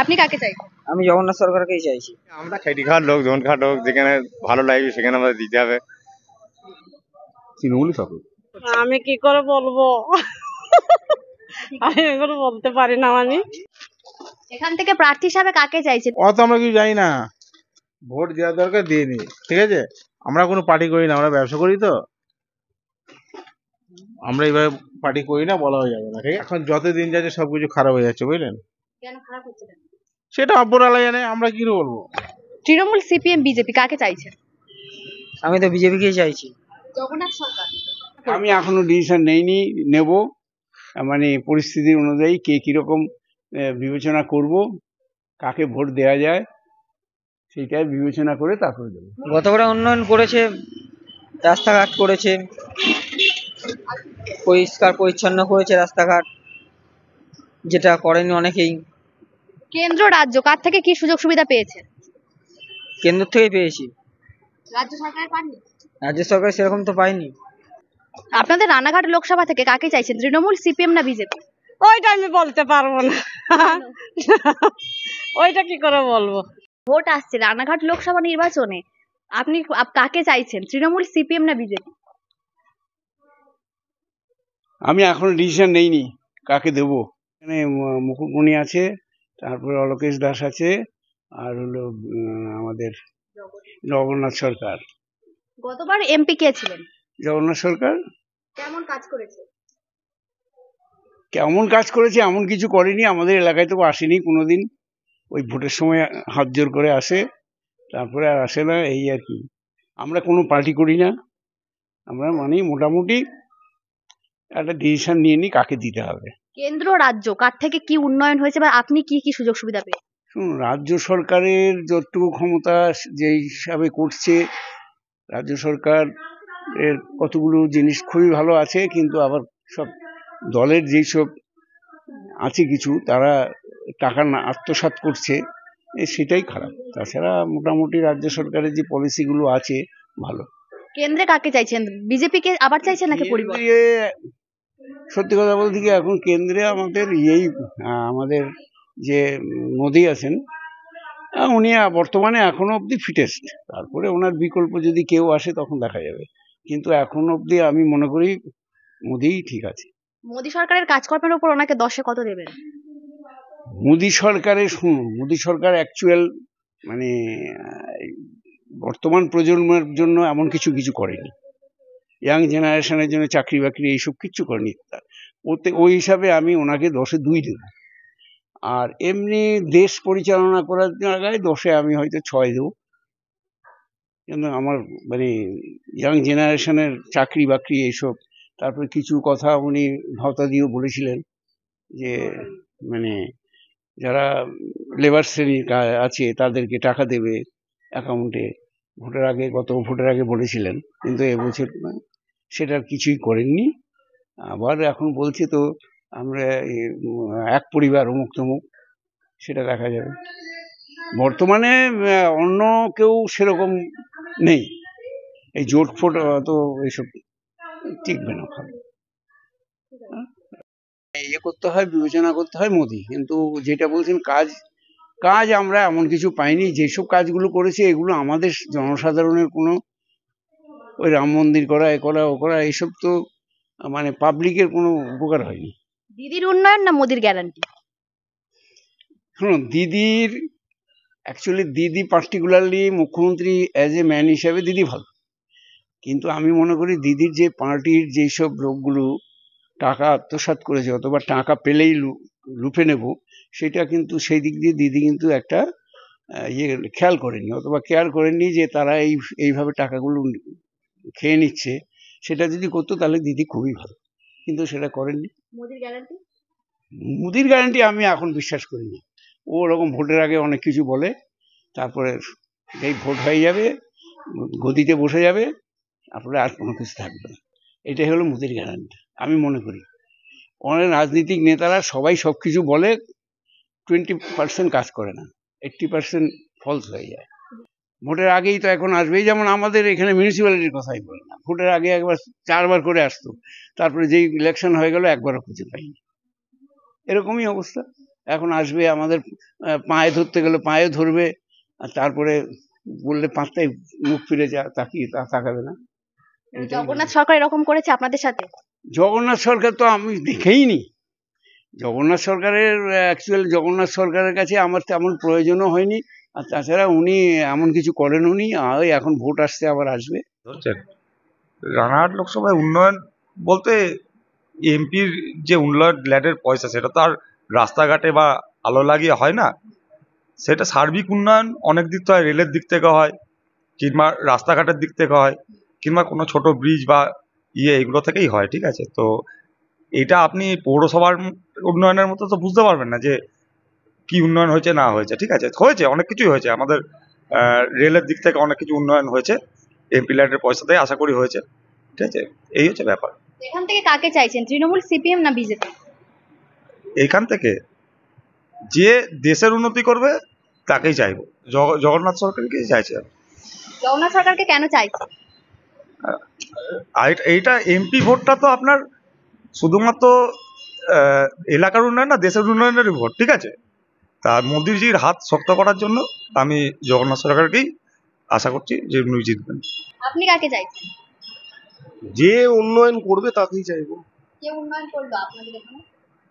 আপনি কাকে চাইছেন? আমি জগন্নাথ সরকারকেই চাইছি। আমরা খেটি খাওয়ার লোক, জন খাওয়ার লোক, যেখানে ভালো লাগবে সেখানে আমাদের দিতে হবে। তৃণমূলই থাকুক। আমি কি করে বলবো? আমি এগুলো বলতে পারি না। এখান থেকে প্রার্থী হিসাবে কাকে চাইছেন? অত আমরা কিছু জানি না, ভোট দেওয়ার দরকার দিয়ে নি, ঠিক আছে। আমরা কোনো পার্টি করি না, আমরা ব্যবসা করি, তো আমরা এইভাবে পার্টি করি না, বলা হয়ে যাবে না, ঠিক আছে। এখন যত দিন যাচ্ছে সবকিছু খারাপ হয়ে যাচ্ছে, বুঝলেন। কেন খারাপ হচ্ছে? সেটা অপরালা জানে, আমরা কি বলবো। তৃণমূল, সিপিএম, বিজেপি কাকে চাইছেন? আমি তো বিজেপিকেই চাইছি। জগন্নাথ সরকার। আমি এখনো ডিসিশন নেইনি, নেব। মানে পরিস্থিতি অনুযায়ী কে কিরকম বিবেচনা করব, কাকে ভোট দেওয়া যায় সেটাই বিবেচনা করে তারপরে দেবো। গতবারে উন্নয়ন করেছে, রাস্তাঘাট করেছে, পরিষ্কার পরিচ্ছন্ন করেছে রাস্তাঘাট, যেটা করেনি অনেকেই। কেন্দ্র রাজ্য কার থেকে কি সুযোগ সুবিধা পেয়েছেন? কেন্দ্র থেকে পেয়েছি, রাজ্য সরকার পাননি। রাজ্য সরকার সেরকম তো পাইনি। আপনাদের রানাঘাট লোকসভা থেকে কাকে চাইছেন? তৃণমূল, সিপিএম না বিজেপি? ওইটা আমি বলতে পারবো না। ওইটা কি করে বলবো? ভোট আসছে রানাঘাট লোকসভা নির্বাচনে, আপনি কাকে চাইছেন? তৃণমূল, সিপিএম না বিজেপি? আমি এখনো ডিসিশন নেইনি কাকে দেব। এখানে মুকুটমণি আছে, তারপরে অলোকেশ দাস আছে, আর হলো আমাদের জগন্নাথ সরকার। গতবার এমপি কে ছিলেন? জগন্নাথ সরকার কেমন কাজ করেছে? কেমন কাজ করেছে এমন কিছু করেনি, আমাদের এলাকায় তো আসেনি কোনোদিন। ওই ভোটের সময় হাত জোর করে আসে, তারপরে আর আসে না, এই আর কি। আমরা কোনো পার্টি করি না, আমরা মানে মোটামুটি একটা ডিসিশন নিয়ে নিই কাকে দিতে হবে। কেন্দ্র রাজ্য কার থেকে কি উন্নয়ন হয়েছে বা আপনি কি কি সুযোগ সুবিধা পেয়েছেন? শুনুন, রাজ্য সরকারের যতটুকু ক্ষমতা যেই হিসাবে করছে, রাজ্য সরকার এর কতগুলো জিনিস খুবই ভালো আছে, কিন্তু আবার সব দলের যেই সব আছে কিছু, তারা টাকা না আত্মসাৎ করছে, সেটাই খারাপ। তাছাড়া মোটামুটি রাজ্য সরকারের যে পলিসিগুলো আছে ভালো। কেন্দ্রে কাকে চাইছেন? বিজেপি কে আবার চাইছেন নাকি পরিবর্তন? সত্যি কথা বলতে কি, এখন কেন্দ্রে আমাদের আমাদের যে মোদি আছেন, উনি বর্তমানে এখনো অবধি ফিটেস্ট। তারপরে ওনার বিকল্প যদি কেউ আসে তখন দেখা যাবে, কিন্তু এখনো অবধি আমি মনে করি মোদিই ঠিক আছে। মোদী সরকারের কাজকর্মের উপর ওনাকে 10-এ কত দেবেন? মোদি সরকারের, শুনুন, মোদি সরকার অ্যাকচুয়াল মানে বর্তমান প্রজন্মের জন্য এমন কিছু করেনি। ইয়াং জেনারেশনের জন্য চাকরি বাকরি এইসব কিচ্ছু করেনি। ওতে ওই হিসাবে আমি ওনাকে 10-এ 2 দেব। আর এমনি দেশ পরিচালনা করার জায়গায় 10-এ আমি হয়তো 6 দেব। কিন্তু আমার মানে ইয়াং জেনারেশনের চাকরি বাকরি এইসব, তারপরে কিছু কথা উনি ভাওতা দিয়েও বলেছিলেন যে মানে যারা লেবার শ্রেণীর আছে তাদেরকে টাকা দেবে অ্যাকাউন্টে, গত ভোটের আগে বলেছিলেন, কিন্তু এবছর সেটার কিছুই করেননি। আবার এখন বলছে তো আমরা এক পরিবার অমুক তমুক, সেটা দেখা যাবে। বর্তমানে অন্য কেউ সেরকম নেই, এই জোট ফোট তো এইসব টিকবে না। ভালো করতে হয়, বিবেচনা করতে হয় মোদি, কিন্তু যেটা বলছেন কাজ আমরা এমন কিছু পাইনি। যেসব কাজগুলো করেছে এগুলো আমাদের জনসাধারণের কোনো, ওই রাম মন্দির করা, এ করা, ও করা, এইসব তো মানে পাবলিকের কোনো উপকার হয়নি। দিদির উন্নয়ন না মোদির গ্যারান্টি? শুনুন, দিদি পার্টিকুলারলি মুখ্যমন্ত্রী অ্যাজ এ ম্যান হিসাবে দিদি ভালো, কিন্তু আমি মনে করি দিদির যে পার্টির যেসব লোকগুলো টাকা আত্মসাৎ করেছে অথবা টাকা পেলেই লুফে নেব, সেটা কিন্তু সেই দিক দিয়ে দিদি কিন্তু একটা খেয়াল করেনি অথবা কেয়ার করেননি যে তারা এইভাবে টাকাগুলো খেয়ে নিচ্ছে। সেটা যদি করতো তাহলে দিদি খুবই ভালো, কিন্তু সেটা করেননি। মোদির গ্যারান্টি আমি এখন বিশ্বাস করিনি। ও ওরকম ভোটের আগে অনেক কিছু বলে, তারপরে এই ভোট হয়ে যাবে, গদিতে বসে যাবে, তারপরে আর কোনো কিছু থাকবে না। এটাই হলো মোদির গ্যারান্টি আমি মনে করি। অনেক রাজনীতিক নেতারা সবাই সব কিছু বলে, 20% কাজ করে না, 80% ফলস হয়ে যায়। ভোটের আগেই তো এখন আসবেই, যেমন আমাদের এখানে মিউনিসিপ্যালিটির কথাই বলে না, ভোটের আগে একবার 4 বার করে আসতো, তারপরে যেই ইলেকশন হয়ে গেল একবারও খুঁজে পাইনি। এরকমই অবস্থা। এখন আসবে আমাদের পায়ে ধরতে গেলে পায়ে ধরবে, আর তারপরে বললে পাঁচটায় মুখ ফিরে তাকাবে না। জগন্নাথ সরকার এরকম করেছে আপনাদের সাথে? জগন্নাথ সরকার তো আমি দেখেই নি। জগন্নাথ সরকারের কাছে আমার তেমন প্রয়োজনও হয়নি। আর তাছাড়া উনি এমন কিছু করেন উনি, ওই এখন ভোট আসছে, আবার আসবে। ধরছেন রানাঘাট লোকসভায় উন্নয়ন বলতে এমপির যে উন্নয়ন ল্যাডের পয়সা, সেটা তো আর রাস্তাঘাটে বা আলো লাগিয়ে হয় না। সেটা সার্বিক উন্নয়ন অনেক দিক থেকে হয়, রেলের দিক থেকে হয়, কিংবা রাস্তাঘাটের দিক থেকে হয়, কিংবা কোনো ছোট ব্রিজ বা এগুলো থেকেই হয়। ঠিক আছে, তো এটা আপনি পৌরসভার উন্নয়নের মতো তো বুঝতে পারবেন না যে কি উন্নয়ন হয়েছে না হয়েছে। ঠিক আছে, হয়েছে, অনেক কিছুই হয়েছে আমাদের। রেলের দিক থেকে অনেক কিছু উন্নয়ন হয়েছে এমপি ল্যাডের পয়সাতেই আশা করি হয়েছে। ঠিক আছে, এই হচ্ছে ব্যাপার। এখান থেকে কাকে চাইছেন, তৃণমূল, সিপিএম না বিজেপি? এইখান থেকে যে দেশের উন্নতি করবে তাকেই চাইবো, জগন্নাথ সরকারকেই চাইছে। জগন্নাথ সরকারকে কেন চাইছে? আর এইটা এমপি ভোটটা তো আপনার শুধুমাত্র এলাকার উন্নয়ন না, দেশের উন্নয়নেরই ভোট। ঠিক আছে, তা মোদিজির হাত শক্ত করার জন্য আমি জগন্নাথ সরকারকেই আশা করছি যে উনি জিতবেন। আপনি কাকে চাইছেন? যে উন্নয়ন করবে তাকেই চাইবো। কে উন্নয়ন করলো আপনাদের এখানে?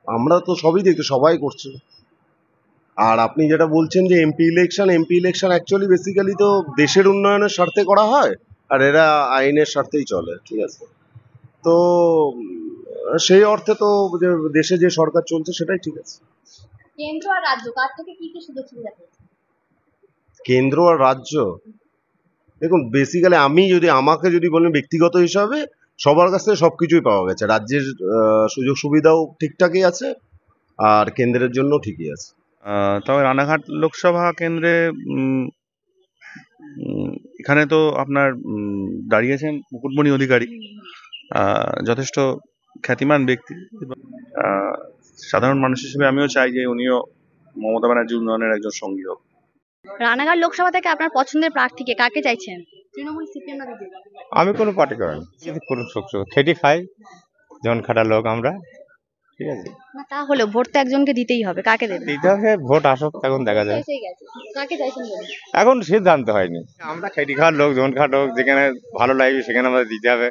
আমরা তো সবই দেখি, সবাই করছে। আর আপনি যেটা বলছেন যে এমপি ইলেকশন অ্যাকচুয়ালি বেসিক্যালি তো দেশের উন্নয়নের স্বার্থে করা হয়, আর এরা আইনের স্বার্থেই চলে। ঠিক আছে, তো সেই অর্থে তো যে দেশে যে সরকার চলছে সেটাই ঠিক আছে। কেন্দ্র আর রাজ্য কার থেকে কি কি সুযোগ সুবিধা পেয়েছে? কেন্দ্র আর রাজ্য, দেখুন বেসিক্যালি আমাকে যদি বলেন ব্যক্তিগত হিসাবে, সবার কাছ থেকে সবকিছুই পাওয়া গেছে। রাজ্যের সুযোগ সুবিধাও ঠিকঠাকই আছে, আর কেন্দ্রের জন্য ঠিকই আছে। তবে রানাঘাট লোকসভা কেন্দ্রে এখানে তো আপনার দাঁড়িয়েছেন মুকুটমণি অধিকারী, যথেষ্ট খ্যাতিমান ব্যক্তি। সাধারণ মানুষ হিসেবে আমিও চাই যে উনিও মমতা ব্যানার্জি উন্নয়নের একজন সঙ্গী হোক। রানাঘাট লোকসভা থেকে আপনার পছন্দের প্রার্থীকে কাকে চাইছেন, তৃণমূল, সিপিএম না বিজেপি? আমি কোনো পার্টি করি না, কোনো খেটে খাই, যেমন খাটা লোক আমরা। ঠিক আছে, না তাহলে ভোট তো একজনকে দিতেই হবে, কাকে দেবেন? এইটাকে ভোট আসুক তখন দেখা যায়। এসেই গেছে, কাকে চাইছেন বলুন? এখন সিদ্ধান্ত হয়নি, আমরা খেটে খাওয়ার লোক, জন খাটো, যেখানে ভালো লাগবে সেখানে আমাদের দিতে হবে।